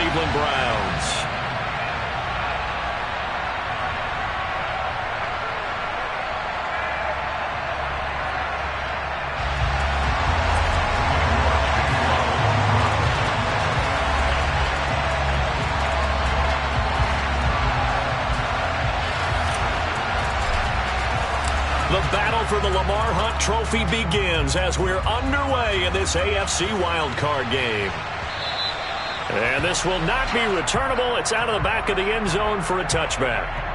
Cleveland Browns. The battle for the Lamar Hunt Trophy begins as we're underway in this AFC wildcard game. And this will not be returnable. It's out of the back of the end zone for a touchback.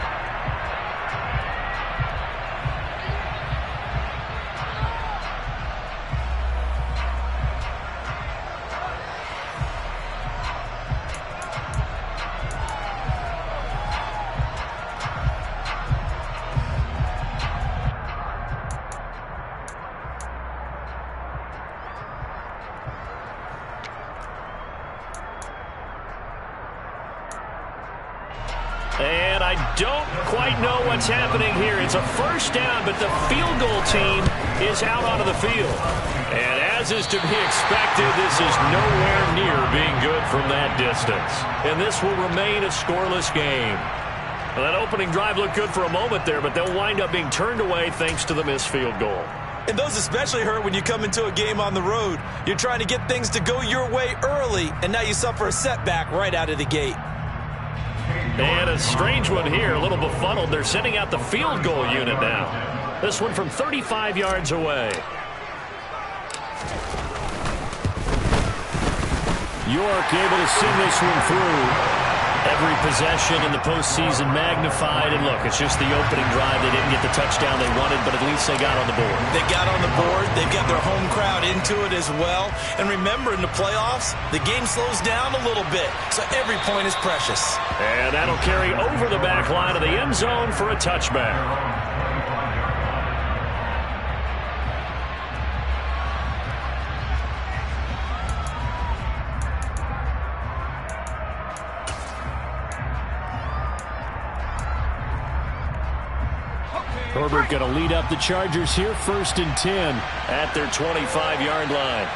And I don't quite know what's happening here. It's a first down, but the field goal team is out onto the field. And as is to be expected, this is nowhere near being good from that distance. And this will remain a scoreless game. Well, that opening drive looked good for a moment there, but they'll wind up being turned away thanks to the missed field goal. And those especially hurt when you come into a game on the road. You're trying to get things to go your way early, and now you suffer a setback right out of the gate. And a strange one here, a little befuddled. They're sending out the field goal unit now. This one from 35 yards away. York able to send this one through. Every possession in the postseason magnified. And look, it's just the opening drive. They didn't get the touchdown they wanted, but at least they got on the board. They got on the board. They've got their home crowd into it as well. And remember, in the playoffs, the game slows down a little bit, so every point is precious. And that'll carry over the back line of the end zone for a touchback. Herbert going to lead up the Chargers here, 1st and 10 at their 25-yard line.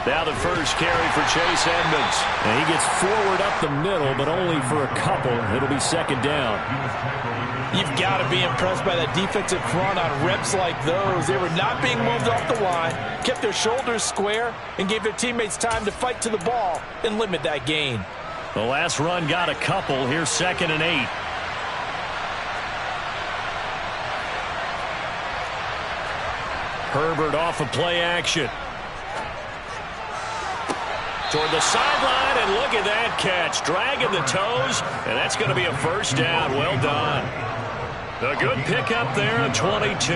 Now the first carry for Chase Edmonds. And he gets forward up the middle, but only for a couple. It'll be 2nd down. You've got to be impressed by that defensive front on reps like those. They were not being moved off the line, kept their shoulders square, and gave their teammates time to fight to the ball and limit that gain. The last run got a couple. Here's 2nd and 8. Herbert off of play action. Toward the sideline, and look at that catch. Dragging the toes, and that's going to be a first down. Well done. A good pickup there at 22.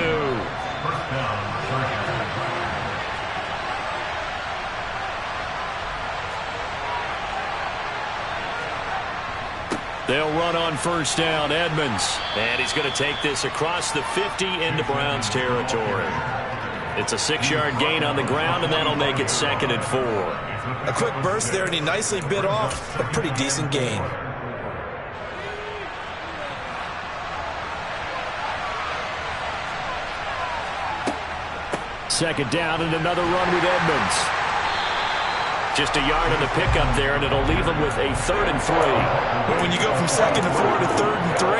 They'll run on 1st down, Edmonds. And he's going to take this across the 50 into Browns territory. It's a 6-yard gain on the ground, and that'll make it 2nd and 4. A quick burst there, and he nicely bit off a pretty decent gain. Second down and another run with Edmonds. Just a yard on the pickup there, and it'll leave him with a 3rd and 3. But when you go from 2nd and 4 to 3rd and 3,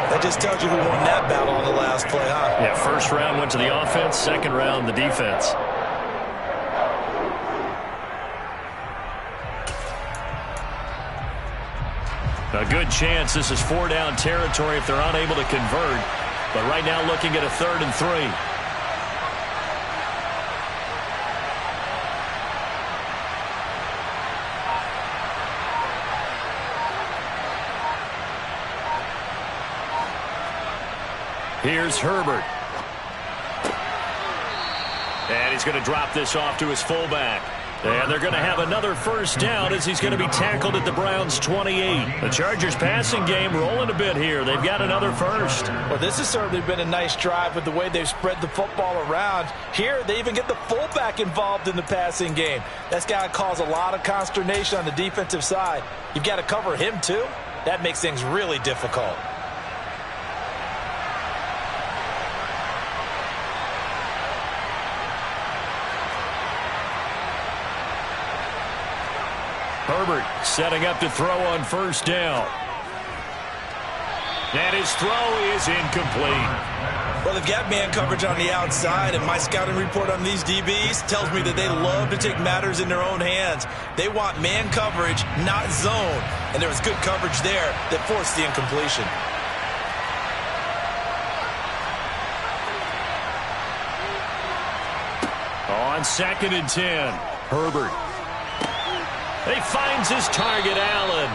that just tells you who won that battle on the last play, huh? Yeah, 1st round went to the offense, 2nd round the defense. A good chance this is 4-down territory if they're unable to convert. But right now looking at a 3rd and 3. Here's Herbert. And he's going to drop this off to his fullback. And they're going to have another first down as he's going to be tackled at the Browns' 28. The Chargers passing game rolling a bit here. They've got another first. Well, this has certainly been a nice drive with the way they've spread the football around. Here, they even get the fullback involved in the passing game. That's got to cause a lot of consternation on the defensive side. You've got to cover him, too. That makes things really difficult. Herbert setting up to throw on first down. And his throw is incomplete. Well, they've got man coverage on the outside, and my scouting report on these DBs tells me that they love to take matters in their own hands. They want man coverage, not zone. And there was good coverage there that forced the incompletion. On 2nd and 10, Herbert. He finds his target, Allen.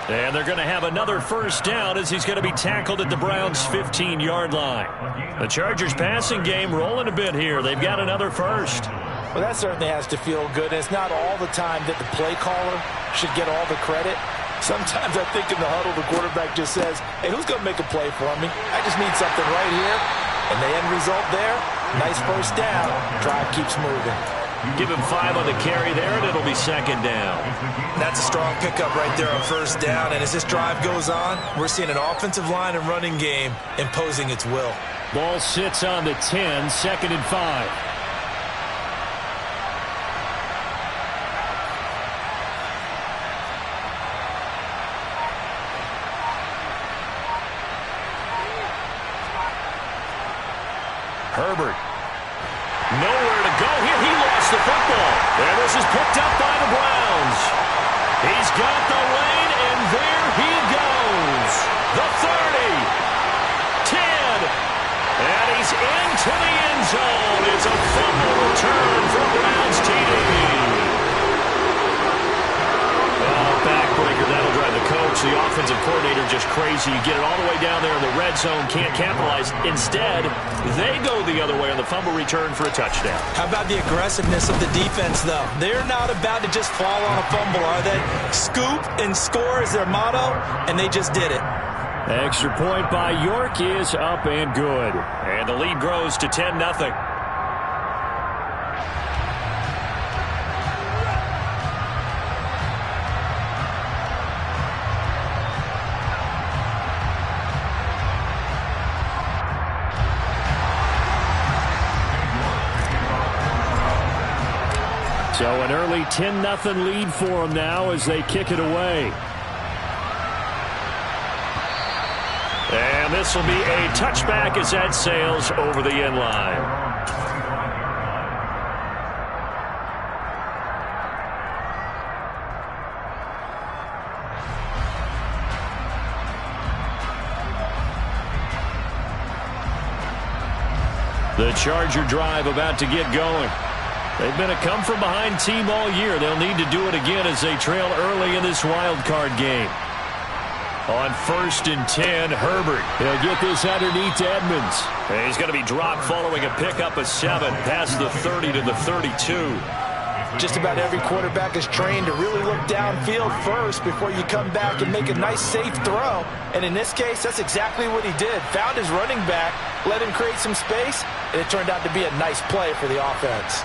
And they're going to have another first down as he's going to be tackled at the Browns' 15-yard line. The Chargers' passing game rolling a bit here. They've got another first. Well, that certainly has to feel good. And it's not all the time that the play caller should get all the credit. Sometimes I think in the huddle, the quarterback just says, hey, who's going to make a play for me? I just need something right here. And the end result there, nice first down. Drive keeps moving. Give him 5 on the carry there, and it'll be 2nd down. That's a strong pickup right there on first down. And as this drive goes on, we're seeing an offensive line and running game imposing its will. Ball sits on the 10, 2nd and 5. Herbert. Nowhere to go here. He lost the football. And this is picked up by the Browns. He's got the lane, and there he goes. The 30. 10. And he's into the end zone. It's a fumble return for Browns TD. Backbreaker, that'll drive the coach, the offensive coordinator, just crazy. You get it all the way down there in the red zone, can't capitalize. Instead, they go the other way on the fumble return for a touchdown. How about the aggressiveness of the defense, though? They're not about to just fall on a fumble, are they? Scoop and score is their motto, and they just did it. Extra point by York is up and good. And the lead grows to 10-0. So an early 10-0 lead for them now as they kick it away. And this will be a touchback as that sails over the end line. The Charger drive about to get going. They've been a come-from-behind team all year. They'll need to do it again as they trail early in this wild card game. On 1st and 10, Herbert. He'll get this underneath to Edmonds. And he's going to be dropped following a pickup of 7 past the 30 to the 32. Just about every quarterback is trained to really look downfield first before you come back and make a nice, safe throw. And in this case, that's exactly what he did. Found his running back, let him create some space, and it turned out to be a nice play for the offense.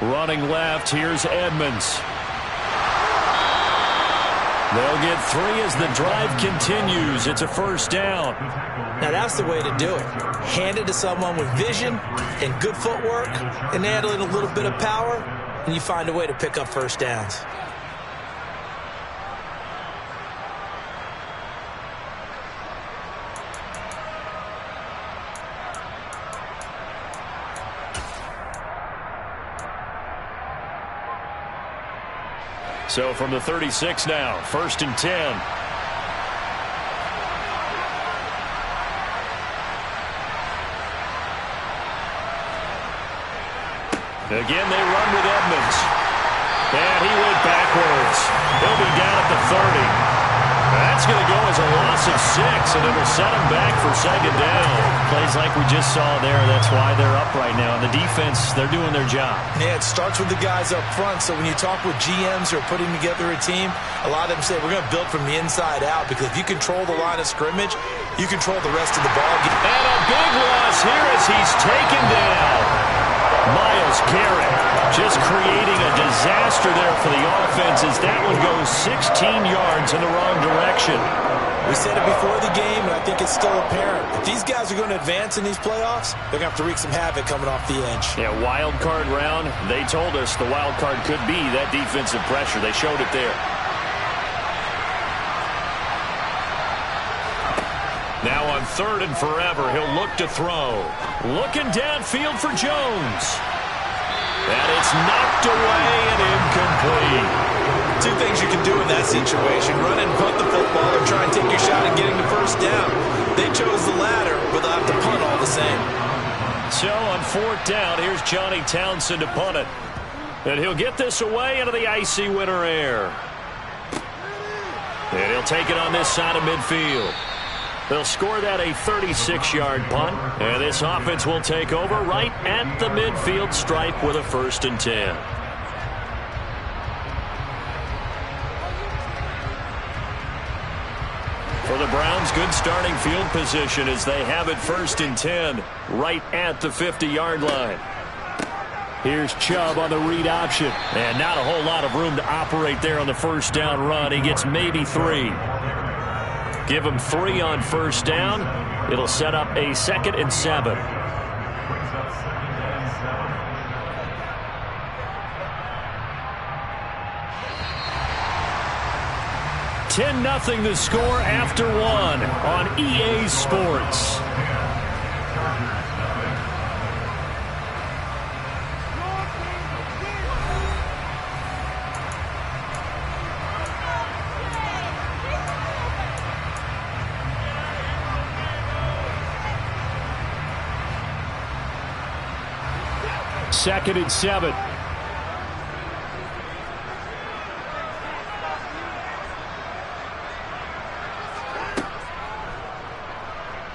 Running left, here's Edmonds. They'll get 3 as the drive continues. It's a first down. Now that's the way to do it. Hand it to someone with vision and good footwork and add in a little bit of power, and you find a way to pick up first downs. So from the 36 now, 1st and 10. Again, they run with Edmonds. And he went backwards. He'll be down at the 30. That's going to go as a loss of 6, and it'll set him back for 2nd down. Plays like we just saw there. That's why they're up right now. And the defense, they're doing their job. Yeah, it starts with the guys up front. So when you talk with GMs who are putting together a team, a lot of them say we're going to build from the inside out, because if you control the line of scrimmage, you control the rest of the ball game. And a big loss here as he's taken down. Myles Garrett just creating a disaster there for the offense as that one goes 16 yards in the wrong direction. We said it before the game, and I think it's still apparent. If these guys are going to advance in these playoffs, they're going to have to wreak some havoc coming off the edge. Yeah, wild card round. They told us the wild card could be that defensive pressure. They showed it there. Now on 3rd and forever, he'll look to throw. Looking downfield for Jones. And it's knocked away and incomplete. Two things you can do in that situation: run and punt the football, or try and take your shot at getting the first down. They chose the latter, but they'll have to punt all the same. So on 4th down, here's Johnny Townsend to punt it. And he'll get this away into the icy winter air. And he'll take it on this side of midfield. They'll score that a 36-yard punt. And this offense will take over right at the midfield stripe with a 1st and 10. For the Browns, good starting field position as they have it 1st and 10 right at the 50-yard line. Here's Chubb on the read option. And not a whole lot of room to operate there on the 1st down run. He gets maybe 3. Give him 3 on 1st down. It'll set up a 2nd and 7. 10-0 the score after 1 on EA Sports. Second and 7.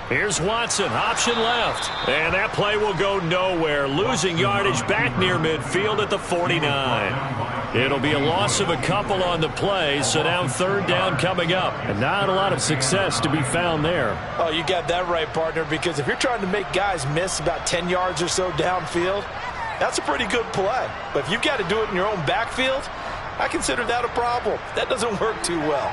Here's Watson, option left. And that play will go nowhere. Losing yardage back near midfield at the 49. It'll be a loss of a couple on the play, so now 3rd down coming up. And not a lot of success to be found there. Oh, you got that right, partner, because if you're trying to make guys miss about 10 yards or so downfield, that's a pretty good play. But if you've got to do it in your own backfield, I consider that a problem. That doesn't work too well.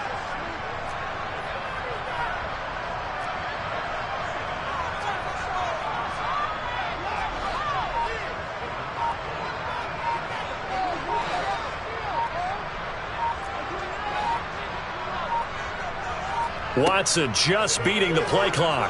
Watson just beating the play clock.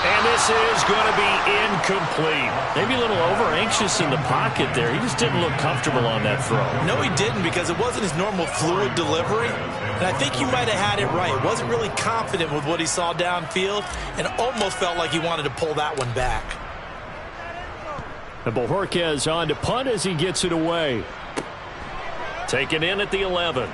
And this is going to be incomplete. Maybe a little over-anxious in the pocket there. He just didn't look comfortable on that throw. No, he didn't, because it wasn't his normal fluid delivery. And I think you might have had it right. Wasn't really confident with what he saw downfield and almost felt like he wanted to pull that one back. And Bojorquez on to punt as he gets it away. Taken in at the 11.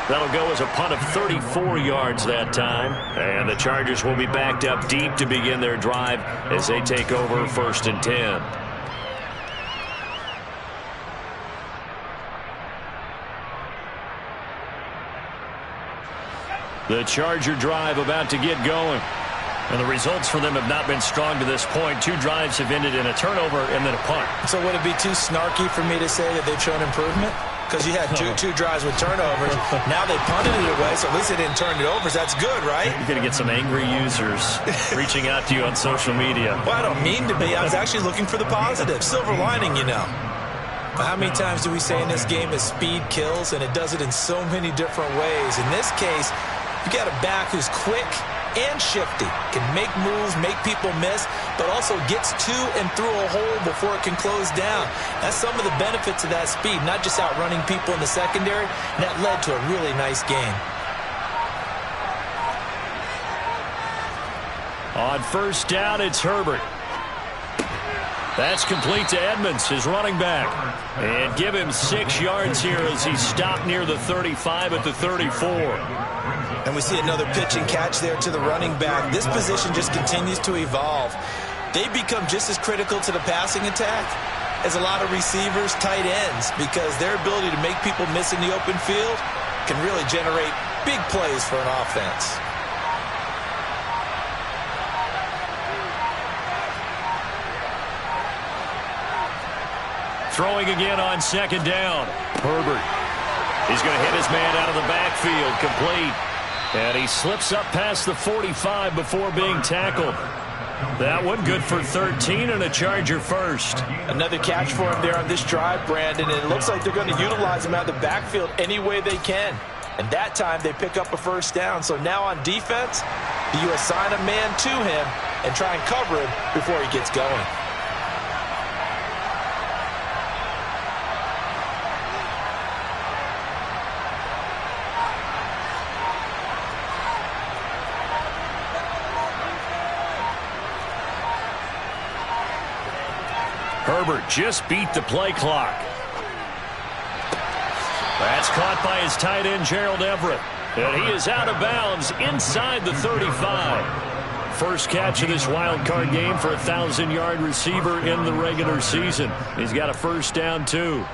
That'll go as a punt of 34 yards that time. And the Chargers will be backed up deep to begin their drive as they take over 1st and 10. The Charger drive about to get going. And the results for them have not been strong to this point. 2 drives have ended in a turnover and then a punt. So would it be too snarky for me to say that they've shown improvement? Because you had two drives with turnovers. Now they punted it away, so at least they didn't turn it over. So that's good, right? You're going to get some angry users reaching out to you on social media. Well, I don't mean to be. I was actually looking for the positive. Silver lining, you know. But how many times do we say in this game that speed kills, and it does it in so many different ways? In this case, you got a back who's quick and shifty, can make moves, make people miss, but also gets to and through a hole before it can close down. That's some of the benefits of that speed, not just outrunning people in the secondary, and that led to a really nice game. On 1st down, it's Herbert. That's complete to Edmonds, his running back. And give him 6 yards here as he's stopped near the 35 at the 34. And we see another pitch and catch there to the running back. This position just continues to evolve. They become just as critical to the passing attack as a lot of receivers, tight ends, because their ability to make people miss in the open field can really generate big plays for an offense. Throwing again on second down. Herbert. He's going to hit his man out of the backfield. Complete. And he slips up past the 45 before being tackled. That one good for 13 and a Charger first. Another catch for him there on this drive, Brandon. And it looks like they're going to utilize him out of the backfield any way they can. And that time they pick up a first down. So now on defense, you assign a man to him and try and cover him before he gets going. Herbert just beat the play clock. That's caught by his tight end, Gerald Everett. And he is out of bounds inside the 35. First catch of this wild card game for a 1,000-yard receiver in the regular season. He's got a first down, too.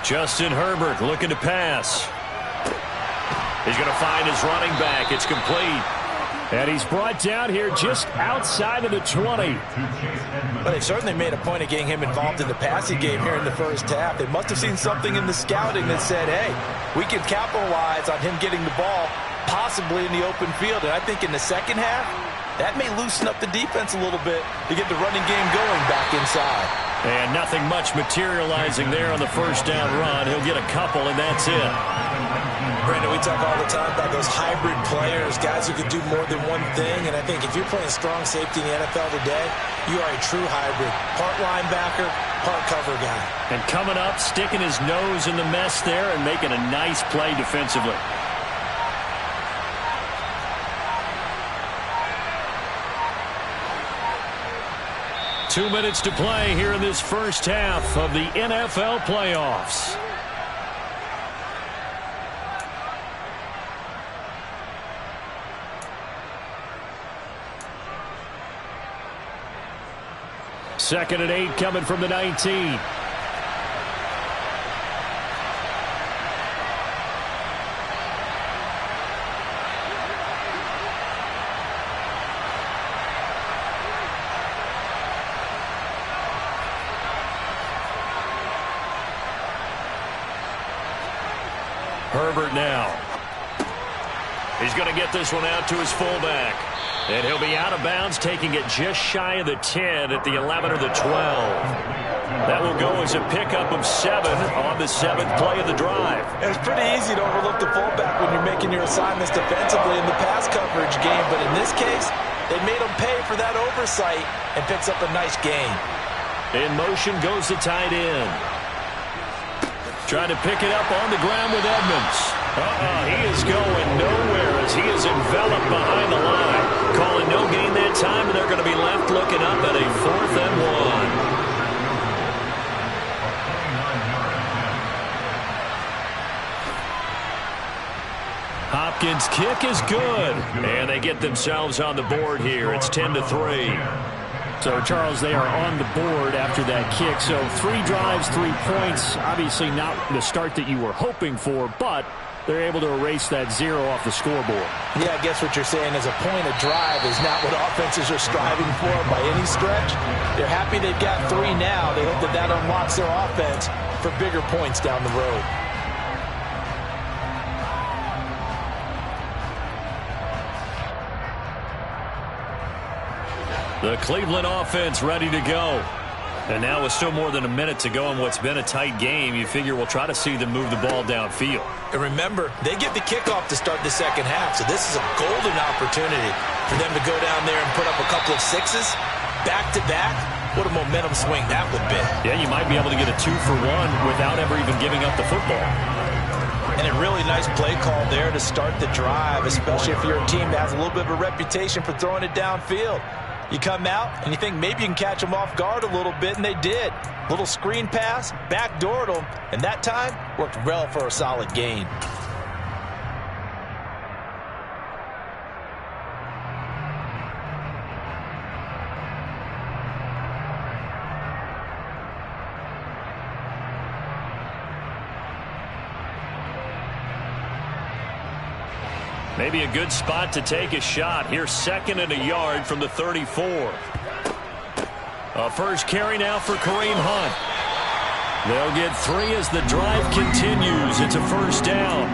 Justin Herbert looking to pass. He's going to find his running back. It's complete. And he's brought down here just outside of the 20. Well, they certainly made a point of getting him involved in the passing game here in the first half. They must have seen something in the scouting that said, hey, we can capitalize on him getting the ball possibly in the open field. And I think in the second half, that may loosen up the defense a little bit to get the running game going back inside. And nothing much materializing there on the first down run. He'll get a couple, and that's it. Brandon, we talk all the time about those hybrid players, guys who can do more than one thing. And I think if you're playing strong safety in the NFL today, you are a true hybrid. Part linebacker, part cover guy. And coming up, sticking his nose in the mess there and making a nice play defensively. Two minutes to play here in this first half of the NFL playoffs. Second and 8 coming from the 19. Herbert now. He's going to get this one out to his fullback. And he'll be out of bounds, taking it just shy of the 10 at the 11 or the 12. That will go as a pickup of 7 on the 7th play of the drive. It's pretty easy to overlook the fullback when you're making your assignments defensively in the pass coverage game. But in this case, they made him pay for that oversight and picks up a nice gain. In motion goes the tight end. Trying to pick it up on the ground with Edmonds. He is going nowhere as he is enveloped behind the line. Calling no gain that time, and they're going to be left looking up at a 4th and 1. Hopkins' kick is good, and they get themselves on the board here. It's 10-3. So, Charles, they are on the board after that kick. So 3 drives, 3 points. Obviously not the start that you were hoping for, but they're able to erase that 0 off the scoreboard. Yeah, I guess what you're saying is a point of drive is not what offenses are striving for by any stretch. They're happy they've got 3 now. They hope that that unlocks their offense for bigger points down the road. The Cleveland offense ready to go. And now with still more than a minute to go in what's been a tight game, you figure we'll try to see them move the ball downfield. And remember, they get the kickoff to start the second half, so this is a golden opportunity for them to go down there and put up a couple of 6s back-to-back. What a momentum swing that would be. Yeah, you might be able to get a 2-for-1 without ever even giving up the football. And a really nice play call there to start the drive, especially if you're a team that has a little bit of a reputation for throwing it downfield. You come out and you think maybe you can catch them off guard a little bit, and they did. Little screen pass, backdoored them, and that time worked well for a solid gain. Maybe a good spot to take a shot. Here's 2nd and a yard from the 34. A first carry now for Kareem Hunt. They'll get 3 as the drive continues. It's a first down.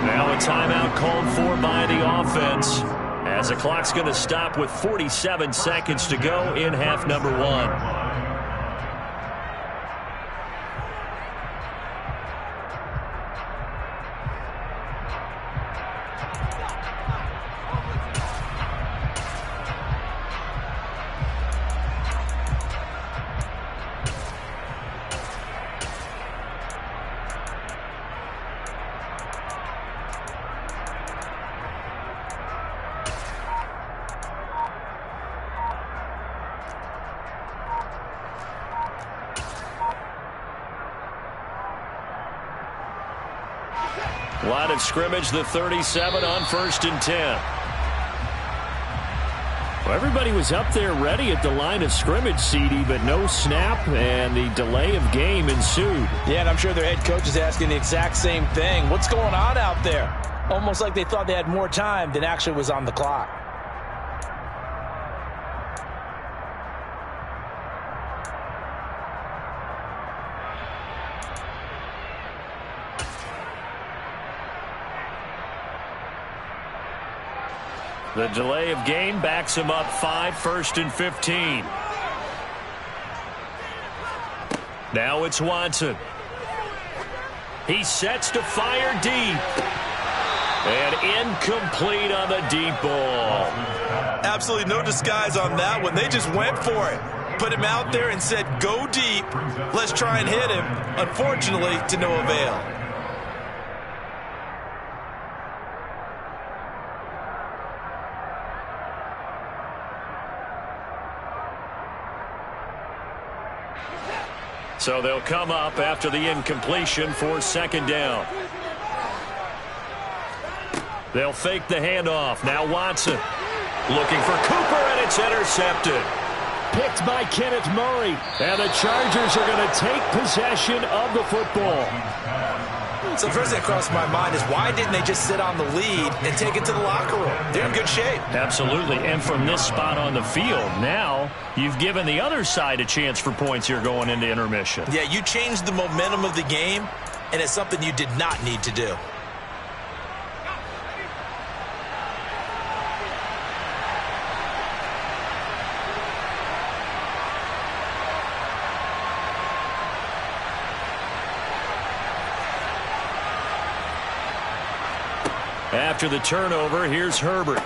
Now a timeout called for by the offense, as the clock's going to stop with 47 seconds to go in half number 1. Line of scrimmage, the 37 on 1st and 10. Well, everybody was up there ready at the line of scrimmage, CD, but no snap, and the delay of game ensued. Yeah, and I'm sure their head coach is asking the exact same thing. What's going on out there? Almost like they thought they had more time than actually was on the clock. The delay of game backs him up 5, 1st and 15. Now it's Watson. He sets to fire deep. And incomplete on the deep ball. Absolutely no disguise on that one. They just went for it. Put him out there and said, go deep. Let's try and hit him. Unfortunately, to no avail. So they'll come up after the incompletion for 2nd down. They'll fake the handoff. Now Watson looking for Cooper, and it's intercepted. Picked by Kenneth Murray. And the Chargers are going to take possession of the football. So the first thing that crossed my mind is, why didn't they just sit on the lead and take it to the locker room? They're in good shape. Absolutely. And from this spot on the field, now you've given the other side a chance for points here going into intermission. Yeah, you changed the momentum of the game, and it's something you did not need to do. After the turnover, here's Herbert.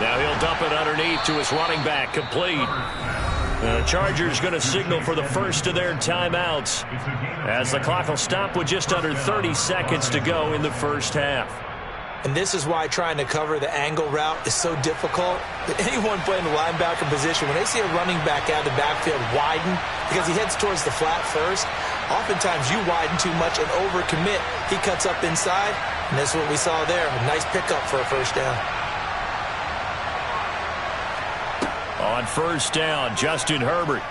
Now he'll dump it underneath to his running back, complete. The Chargers going to signal for the first of their timeouts, as the clock will stop with just under 30 seconds to go in the first half. And this is why trying to cover the angle route is so difficult. Anyone playing the linebacker position, when they see a running back out of the backfield widen, because he heads towards the flat first, oftentimes you widen too much and overcommit. He cuts up inside, and that's what we saw there. A nice pickup for a first down. On 1st down, Justin Herbert.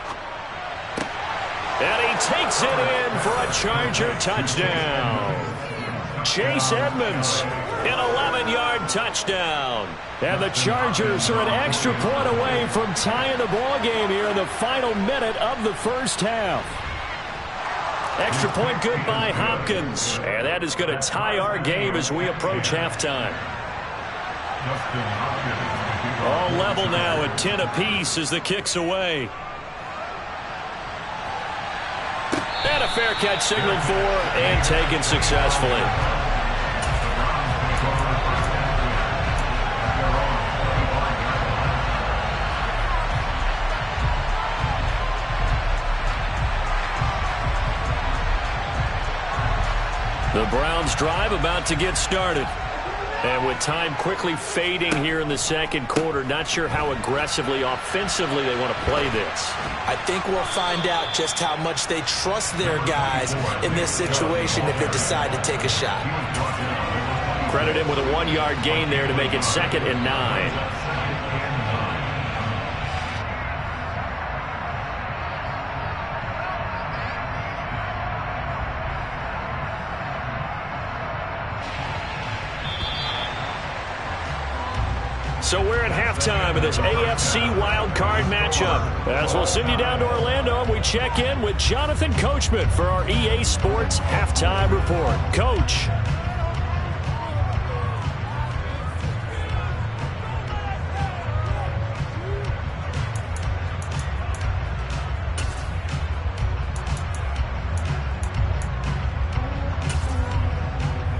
And he takes it in for a Charger touchdown. Chase Edmonds, an 11-yard touchdown. And the Chargers are an extra point away from tying the ball game here in the final minute of the first half. Extra point good by Hopkins. And that is going to tie our game as we approach halftime. All level now at 10 apiece as the kick's away. And a fair catch signaled for and taken successfully. The Browns drive about to get started. And with time quickly fading here in the second quarter, not sure how aggressively, offensively they want to play this. I think we'll find out just how much they trust their guys in this situation if they decide to take a shot. Credit him with a 1-yard gain there to make it 2nd and 9. So we're at halftime of this AFC wildcard matchup. As we'll send you down to Orlando, and we check in with Jonathan Coachman for our EA Sports Halftime Report. Coach.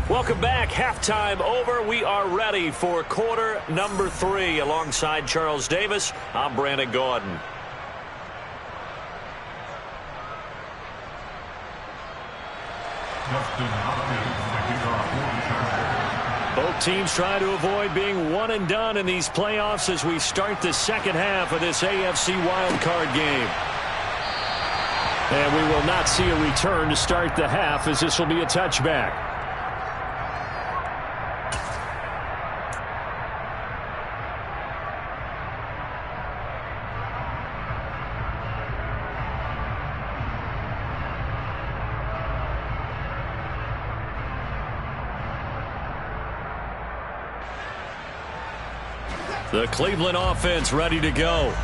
Welcome back. Halftime over. We are ready for quarter number 3. Alongside Charles Davis, I'm Brandon Gaudin. Both teams trying to avoid being one and done in these playoffs as we start the second half of this AFC wildcard game. And we will not see a return to start the half, as this will be a touchback. The Cleveland offense ready to go.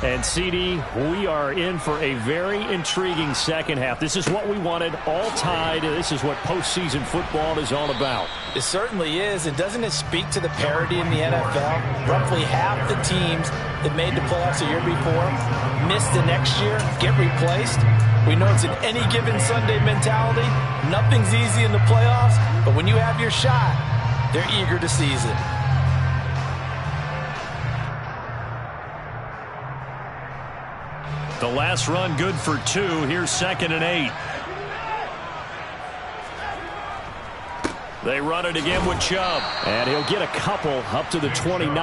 And, CD, we are in for a very intriguing second half. This is what we wanted, all tied. This is what postseason football is all about. It certainly is. And doesn't it speak to the parity in the NFL? Roughly half the teams that made the playoffs the year before miss the next year, get replaced. We know it's an any given Sunday mentality. Nothing's easy in the playoffs, but when you have your shot, they're eager to seize it. The last run good for 2. Here's 2nd and 8. They run it again with Chubb. And he'll get a couple up to the 29.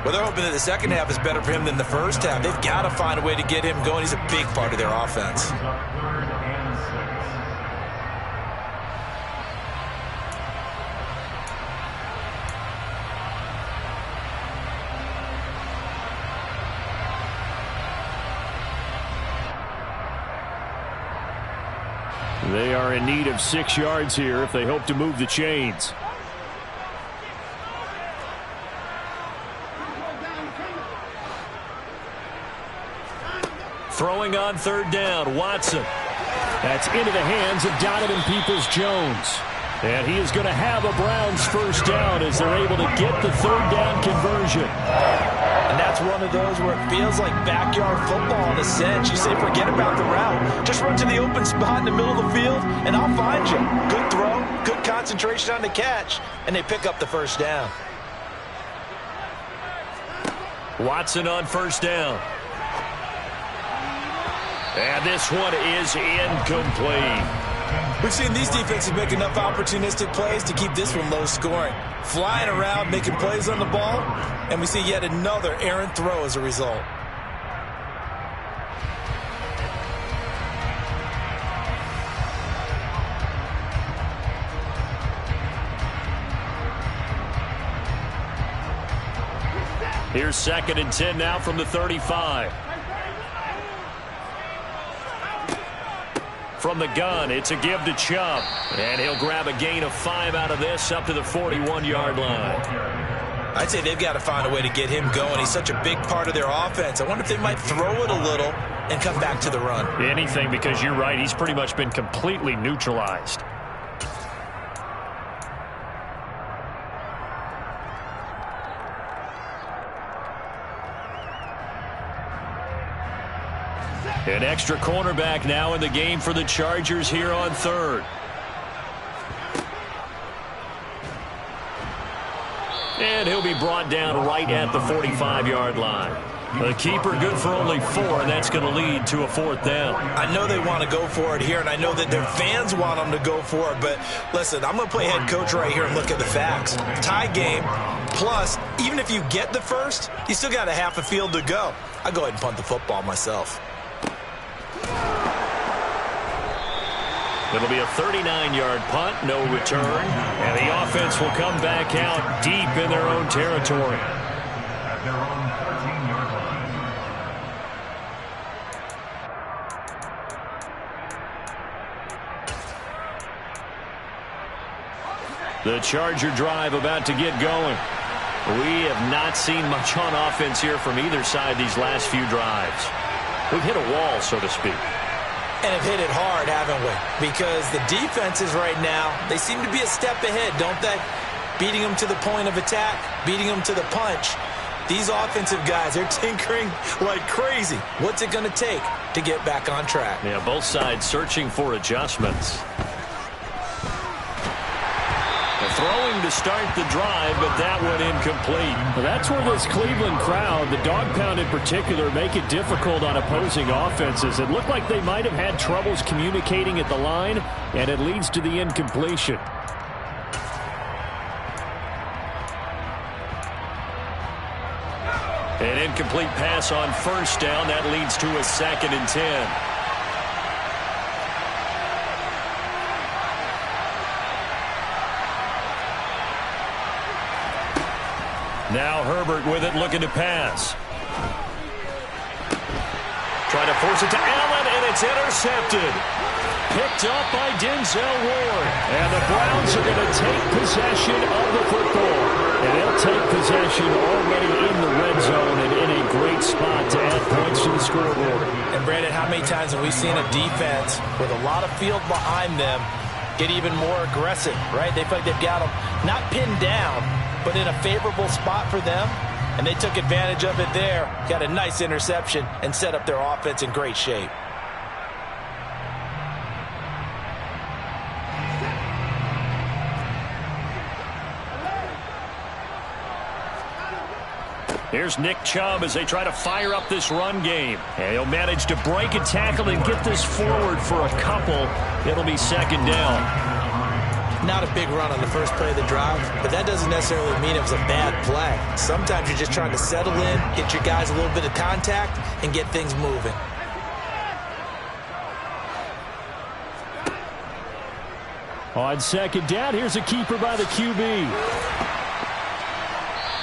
Well, they're hoping that the second half is better for him than the first half. They've got to find a way to get him going. He's a big part of their offense. They are in need of 6 yards here if they hope to move the chains. Throwing on 3rd down, Watson. That's into the hands of Donovan Peoples-Jones. And he is going to have a Browns first down as they're able to get the 3rd down conversion. And that's one of those where it feels like backyard football in a sense. You say forget about the route. Just run to the open spot in the middle of the field, and I'll find you. Good throw, good concentration on the catch, and they pick up the first down. Watson on 1st down. And this one is incomplete. We've seen these defenses make enough opportunistic plays to keep this one low scoring. Flying around, making plays on the ball, and we see yet another errant throw as a result. Here's 2nd and 10 now from the 35. From the gun, it's a give to Chubb. And he'll grab a gain of 5 out of this up to the 41-yard line. I'd say they've got to find a way to get him going. He's such a big part of their offense. I wonder if they might throw it a little and come back to the run. Anything, because you're right. He's pretty much been completely neutralized. An extra cornerback now in the game for the Chargers here on 3rd. And he'll be brought down right at the 45-yard line. The keeper good for only 4, and that's going to lead to a 4th down. I know they want to go for it here, and I know that their fans want them to go for it, but listen, I'm going to play head coach right here and look at the facts. Tie game, plus, even if you get the first, you still got a half a field to go. I'll go ahead and punt the football myself. It'll be a 39-yard punt, no return, and the offense will come back out deep in their own territory. At their own 13-yard line. The Charger drive about to get going. We have not seen much on offense here from either side these last few drives. We've hit a wall, so to speak. And have hit it hard, haven't we? Because the defenses right now, they seem to be a step ahead, don't they? Beating them to the point of attack, beating them to the punch. These offensive guys, they're tinkering like crazy. What's it going to take to get back on track? Yeah, both sides searching for adjustments. Throwing to start the drive, but that one incomplete. Well, that's where this Cleveland crowd, the dog pound in particular, make it difficult on opposing offenses. It looked like they might have had troubles communicating at the line, and it leads to the incompletion. An incomplete pass on first down. That leads to a 2nd and 10. Now Herbert with it, looking to pass. Trying to force it to Allen, and it's intercepted. Picked up by Denzel Ward. And the Browns are going to take possession of the football. And they'll take possession already in the red zone and in a great spot to add points to the scoreboard. And Brandon, how many times have we seen a defense with a lot of field behind them get even more aggressive, right? They feel like they've got them not pinned down, but in a favorable spot for them, and they took advantage of it there. Got a nice interception and set up their offense in great shape. Here's Nick Chubb as they try to fire up this run game. And he'll manage to break a tackle and get this forward for a couple. It'll be 2nd down. Not a big run on the first play of the drive, but that doesn't necessarily mean it was a bad play. Sometimes you're just trying to settle in, get your guys a little bit of contact, and get things moving. On 2nd down, here's a keeper by the QB.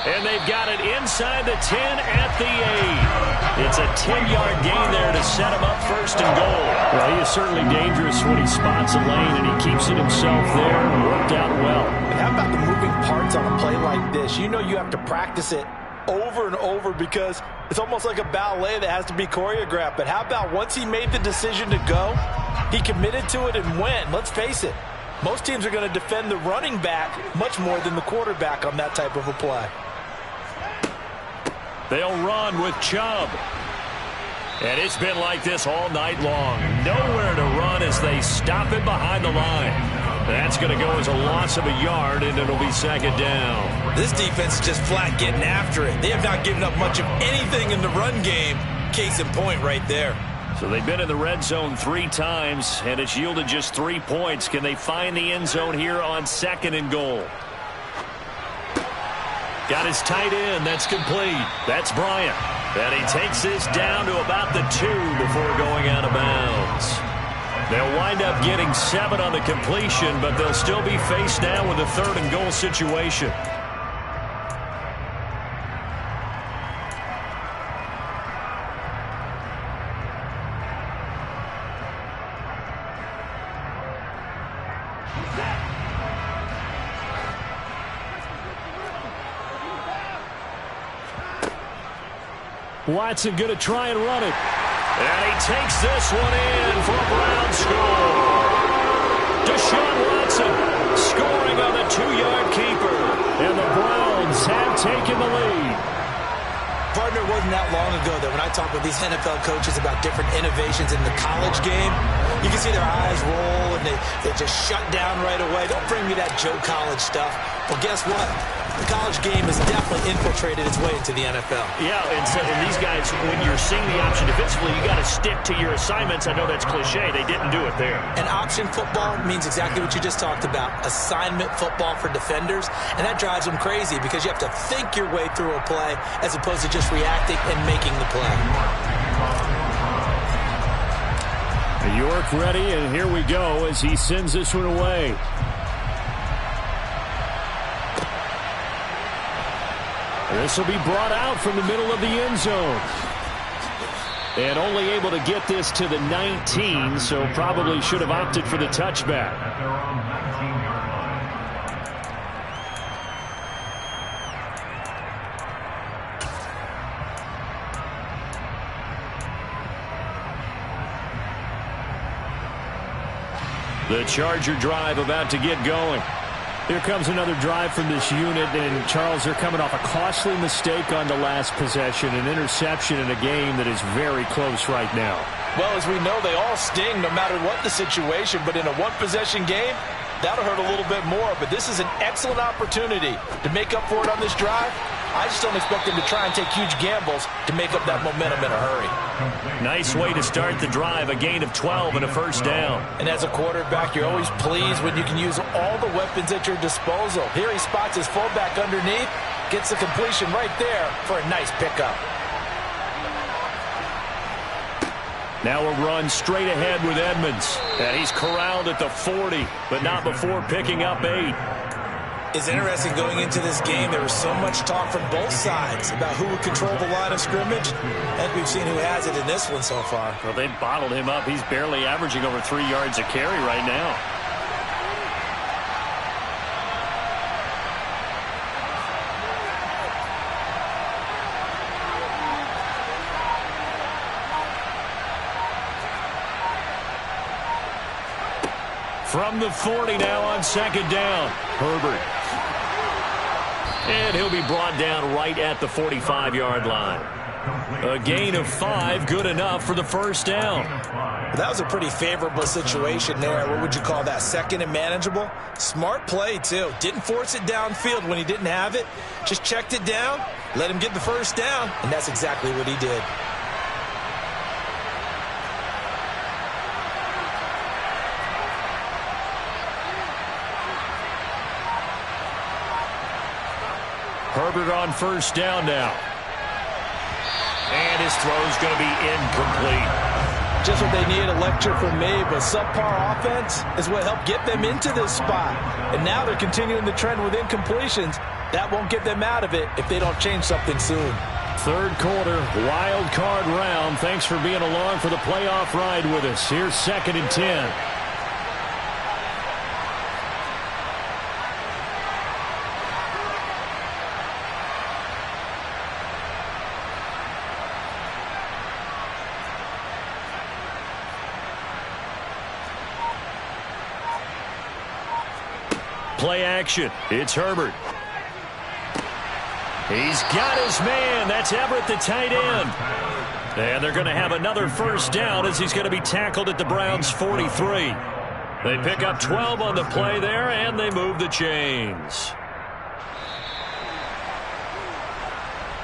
And they've got it inside the 10 at the 8. It's a 10-yard gain there to set him up 1st and goal. Well, he is certainly dangerous when he spots a lane, and he keeps it himself there. Worked out well. And how about the moving parts on a play like this? You know you have to practice it over and over because it's almost like a ballet that has to be choreographed. But how about once he made the decision to go, he committed to it and went. Let's face it, most teams are going to defend the running back much more than the quarterback on that type of a play. They'll run with Chubb. And it's been like this all night long. Nowhere to run as they stop it behind the line. That's going to go as a loss of a yard, and it'll be 2nd down. This defense is just flat getting after it. They have not given up much of anything in the run game. Case in point right there. So they've been in the red zone 3 times, and it's yielded just 3 points. Can they find the end zone here on 2nd and goal? Got his tight end. That's complete. That's Bryant. And he takes this down to about the 2 before going out of bounds. They'll wind up getting 7 on the completion, but they'll still be faced down with a 3rd and goal situation. Watson going to try and run it. And he takes this one in for a Brown score. Deshaun Watson scoring on the 2-yard keeper. And the Browns have taken the lead. Partner, it wasn't that long ago that when I talk with these NFL coaches about different innovations in the college game, you can see their eyes roll and they just shut down right away. Don't bring me that Joe College stuff. Well, guess what? The college game has definitely infiltrated its way into the NFL. Yeah, and these guys, when you're seeing the option defensively, you got to stick to your assignments. I know that's cliche. They didn't do it there. And option football means exactly what you just talked about, assignment football for defenders. And that drives them crazy because you have to think your way through a play as opposed to just reacting and making the play. York ready, and here we go as he sends this one away. This will be brought out from the middle of the end zone. And only able to get this to the 19, so probably should have opted for the touchback. At their own 19-yard The Charger drive about to get going. Here comes another drive from this unit, and Charles, they're coming off a costly mistake on the last possession, an interception in a game that is very close right now. Well, as we know, they all sting no matter what the situation, but in a one-possession game, that'll hurt a little bit more. But this is an excellent opportunity to make up for it on this drive. I just don't expect them to try and take huge gambles to make up that momentum in a hurry. Nice way to start the drive, a gain of 12 and a first down. And as a quarterback, you're always pleased when you can use all the weapons at your disposal. Here he spots his fullback underneath, gets the completion right there for a nice pickup. Now a run straight ahead with Edmonds. And he's corralled at the 40, but not before picking up 8. It's interesting going into this game. There was so much talk from both sides about who would control the line of scrimmage. I think we've seen who has it in this one so far. Well, they bottled him up. He's barely averaging over 3 yards a carry right now. From the 40 now on second down. Herbert. And he'll be brought down right at the 45-yard line. A gain of 5, good enough for the first down. That was a pretty favorable situation there. What would you call that? Second and manageable? Smart play, too. Didn't force it downfield when he didn't have it. Just checked it down, let him get the first down, and that's exactly what he did. Herbert on first down now. And his throw's going to be incomplete. Just what they needed, a lecture from me, but subpar offense is what helped get them into this spot. And now they're continuing the trend with incompletions. That won't get them out of it if they don't change something soon. Third quarter, wild card round. Thanks for being along for the playoff ride with us. Here's 2nd and 10. Play action. It's Herbert. He's got his man. That's Everett, the tight end. And they're going to have another first down as he's going to be tackled at the Browns' 43. They pick up 12 on the play there, and they move the chains.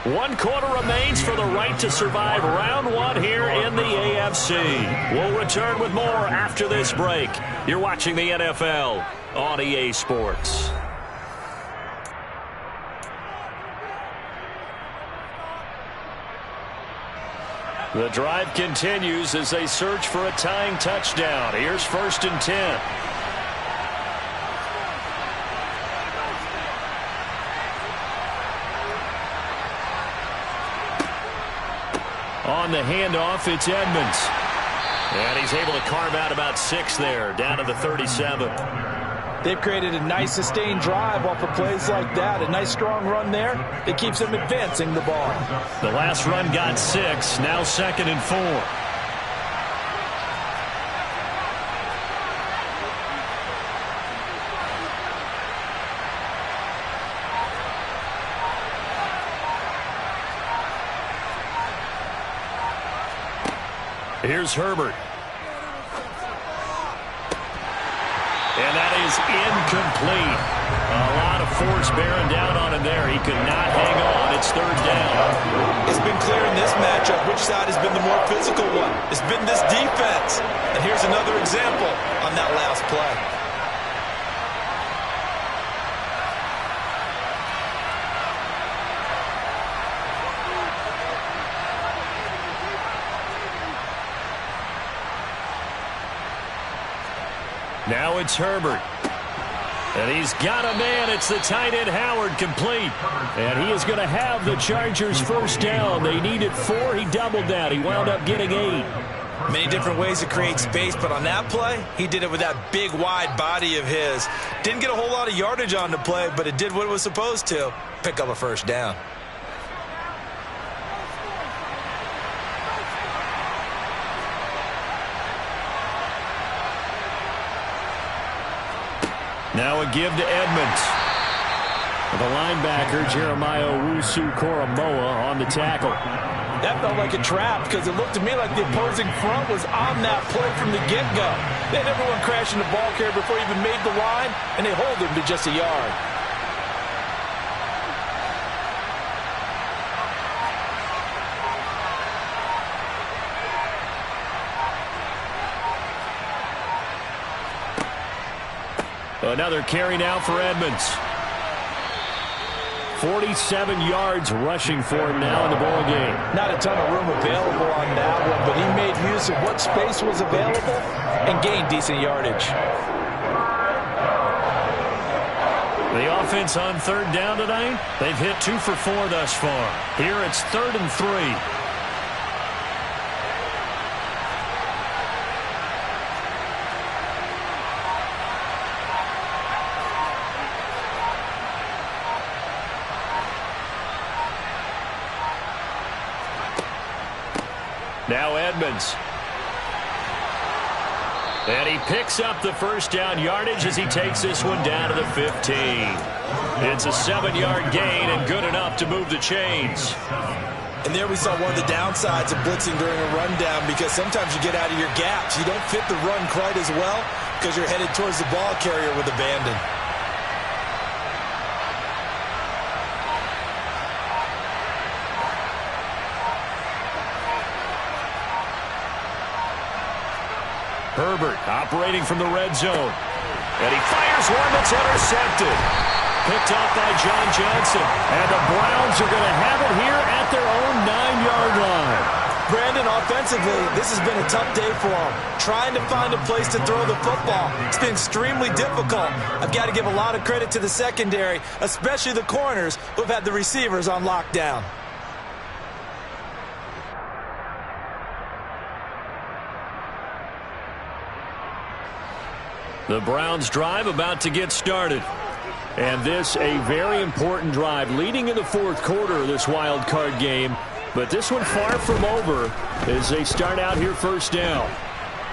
1 quarter remains for the right to survive round 1 here in the AFC. We'll return with more after this break. You're watching the NFL on EA Sports. The drive continues as they search for a tying touchdown. Here's 1st and 10. On the handoff, it's Edmonds. And he's able to carve out about 6 there, down to the 37. They've created a nice sustained drive off of plays like that. A nice strong run there. It keeps them advancing the ball. The last run got 6. Now 2nd and 4. Here's Herbert. And that is incomplete. A lot of force bearing down on him there. He could not hang on. It's 3rd down. It's been clear in this matchup which side has been the more physical one. It's been this defense. And here's another example on that last play. Now it's Herbert. And he's got a man. It's the tight end Howard, complete. And he is going to have the Chargers first down. They needed 4. He doubled that. He wound up getting 8. Many different ways to create space, but on that play, he did it with that big, wide body of his. Didn't get a whole lot of yardage on the play, but it did what it was supposed to. Pick up a first down. Now a give to Edmonds. The linebacker, Jeremiah Owusu-Koramoah, on the tackle. That felt like a trap because it looked to me like the opposing front was on that play from the get-go. They had everyone crashing the ball carrier before he even made the line, and they hold him to just a yard. Another carry now for Edmonds. 47 yards rushing for him now in the ball game. Not a ton of room available on that one, but he made use of what space was available and gained decent yardage. The offense on third down tonight, they've hit 2 for 4 thus far. Here it's 3rd and 3. Now Edmonds. And he picks up the first down yardage as he takes this one down to the 15. It's a 7-yard gain and good enough to move the chains. And there we saw one of the downsides of blitzing during a rundown because sometimes you get out of your gaps. You don't fit the run quite as well because you're headed towards the ball carrier with abandon. Herbert operating from the red zone. And he fires one that's intercepted. Picked off by John Johnson. And the Browns are going to have it here at their own 9-yard line. Brandon, offensively, this has been a tough day for him. Trying to find a place to throw the football. It's been extremely difficult. I've got to give a lot of credit to the secondary, especially the corners who have had the receivers on lockdown. The Browns drive about to get started. And this a very important drive leading in the fourth quarter of this wild card game. But this one far from over as they start out here first down.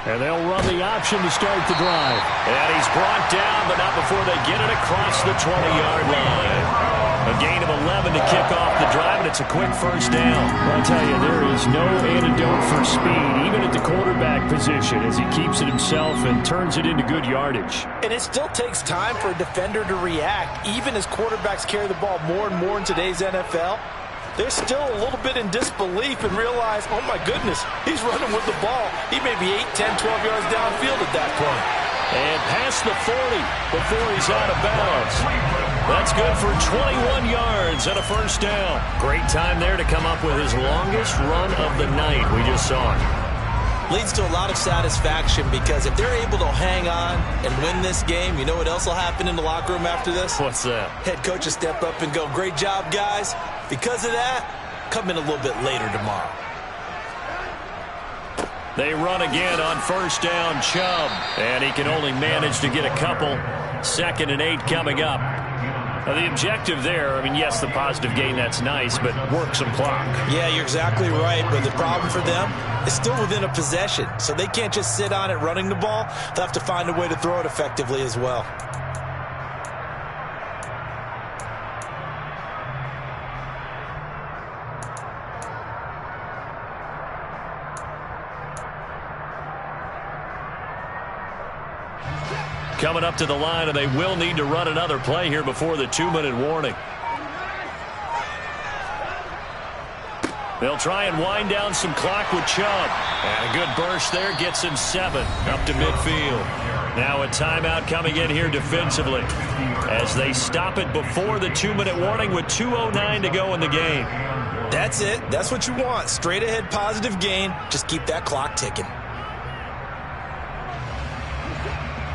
And they'll run the option to start the drive. And he's brought down, but not before they get it across the 20-yard line. A gain of 11 to kick off the drive, and it's a quick first down. Well, I'll tell you, there is no antidote for speed, even at the quarterback position, as he keeps it himself and turns it into good yardage. And it still takes time for a defender to react, even as quarterbacks carry the ball more and more in today's NFL. They're still a little bit in disbelief and realize, oh my goodness, he's running with the ball. He may be 8, 10, 12 yards downfield at that point. And past the 40 before he's out of bounds. That's good for 21 yards and a first down. Great time there to come up with his longest run of the night. We just saw it. Leads to a lot of satisfaction because if they're able to hang on and win this game, you know what else will happen in the locker room after this? What's that? Head coach will step up and go, great job, guys. Because of that, come in a little bit later tomorrow. They run again on first down, Chubb. And he can only manage to get a couple. 2nd and 8 coming up. Now the objective there, I mean, yes, the positive gain, that's nice, but work some clock. Yeah, you're exactly right, but the problem for them is still within a possession, so they can't just sit on it running the ball. They'll have to find a way to throw it effectively as well. Coming up to the line, and they will need to run another play here before the 2-minute warning. They'll try and wind down some clock with Chubb. And a good burst there gets him 7 up to midfield. Now a timeout coming in here defensively as they stop it before the 2-minute warning with 2:09 to go in the game. That's it. That's what you want. Straight ahead positive gain. Just keep that clock ticking.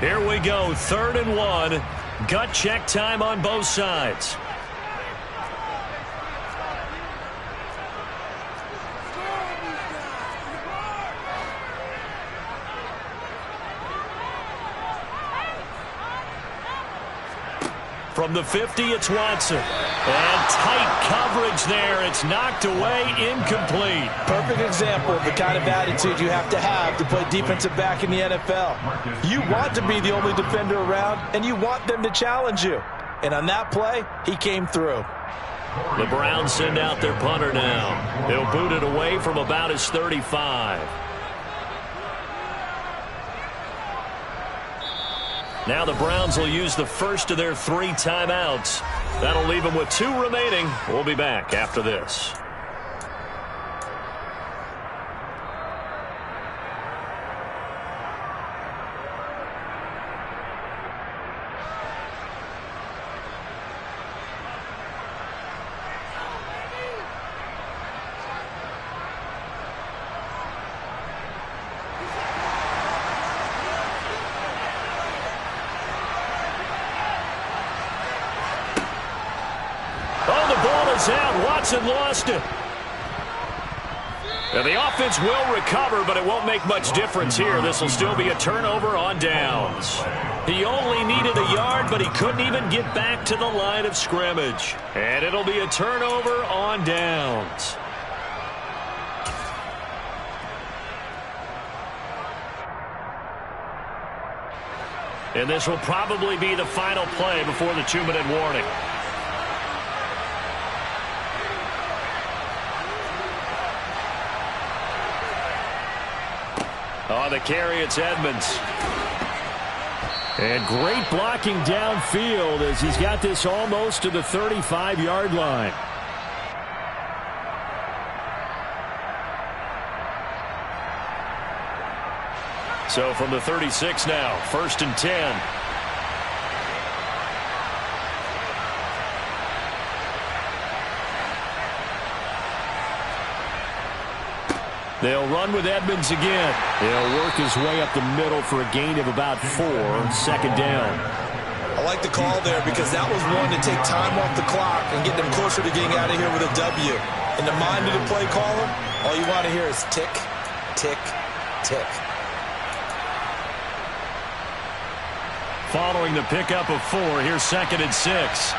Here we go, 3rd and 1. Gut check time on both sides. From the 50, it's Watson. And tight coverage there. It's knocked away, incomplete. Perfect example of the kind of attitude you have to play defensive back in the NFL. You want to be the only defender around, and you want them to challenge you. And on that play, he came through. The Browns send out their punter now. They'll boot it away from about his 35. Now the Browns will use the first of their 3 timeouts. That'll leave them with 2 remaining. We'll be back after this. Out. Watson lost it. Now the offense will recover, but it won't make much difference here. This will still be a turnover on downs. He only needed a yard, but he couldn't even get back to the line of scrimmage. And it'll be a turnover on downs. And this will probably be the final play before the 2-minute warning. On the carry, it's Edmonds. And great blocking downfield as he's got this almost to the 35-yard line. So from the 36 now, 1st and 10. They'll run with Edmonds again. He'll work his way up the middle for a gain of about 4, 2nd down. I like the call there because that was one to take time off the clock and get them closer to getting out of here with a W. In the mind of the play caller, all you want to hear is tick, tick, tick. Following the pickup of 4, here's 2nd and 6.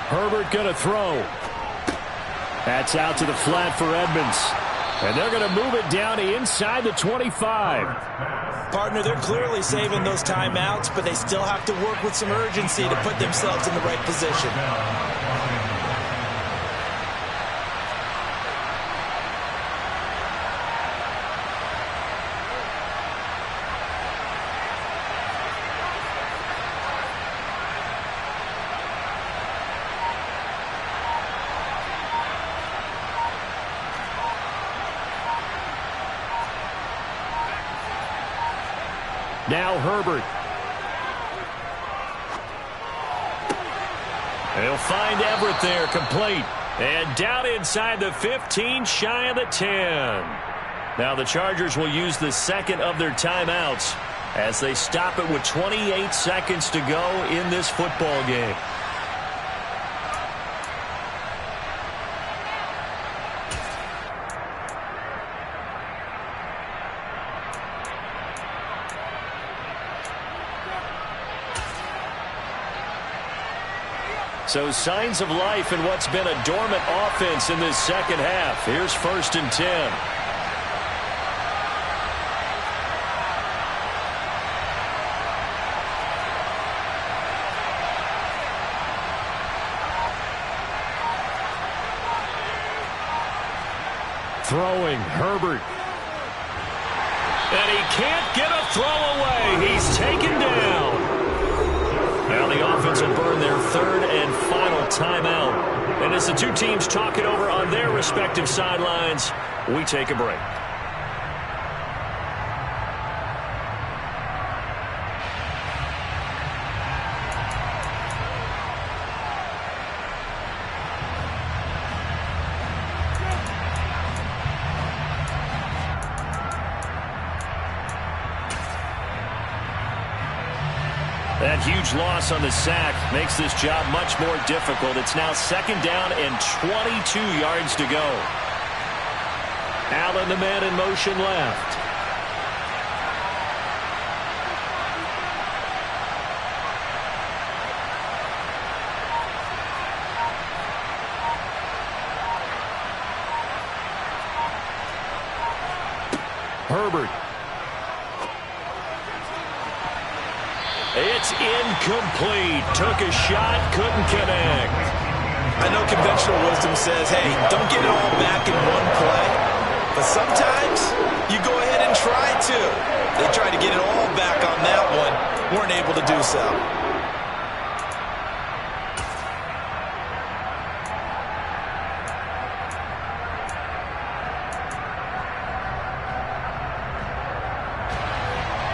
Herbert going to throw. That's out to the flat for Edmonds. And they're going to move it down to inside the 25. Partner, they're clearly saving those timeouts, but they still have to work with some urgency to put themselves in the right position. Now Herbert. They'll find Everett there, complete. And down inside the 15, shy of the 10. Now the Chargers will use the 2nd of their timeouts as they stop it with 28 seconds to go in this football game. So signs of life in what's been a dormant offense in this 2nd half. Here's 1st and 10. Throwing, Herbert. And he can't get a throw away. He's taken down. Now the offense will burn their 3rd and final timeout. And as the two teams talk it over on their respective sidelines, we take a break. That huge loss on the sack makes this job much more difficult. It's now 2nd down and 22 yards to go. Allen, the man in motion left. Herbert. It's incomplete. Took a shot, couldn't connect. I know conventional wisdom says, hey, don't get it all back in one play. But sometimes you go ahead and try to. They tried to get it all back on that one. Weren't able to do so.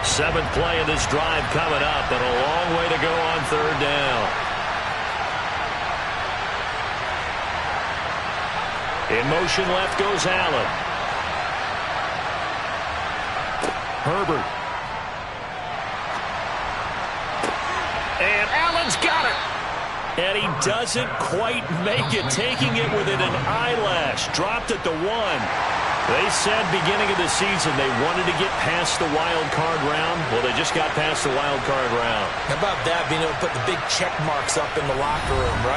Seventh play of this drive coming up, and a long way to go on 3rd down. In motion left goes Allen. Herbert. And Allen's got it. And he doesn't quite make it, taking it within an eyelash. Dropped at the 1. They said beginning of the season they wanted to get past the wild card round. Well, they just got past the wild card round. How about that, being able to put the big check marks up in the locker room, right?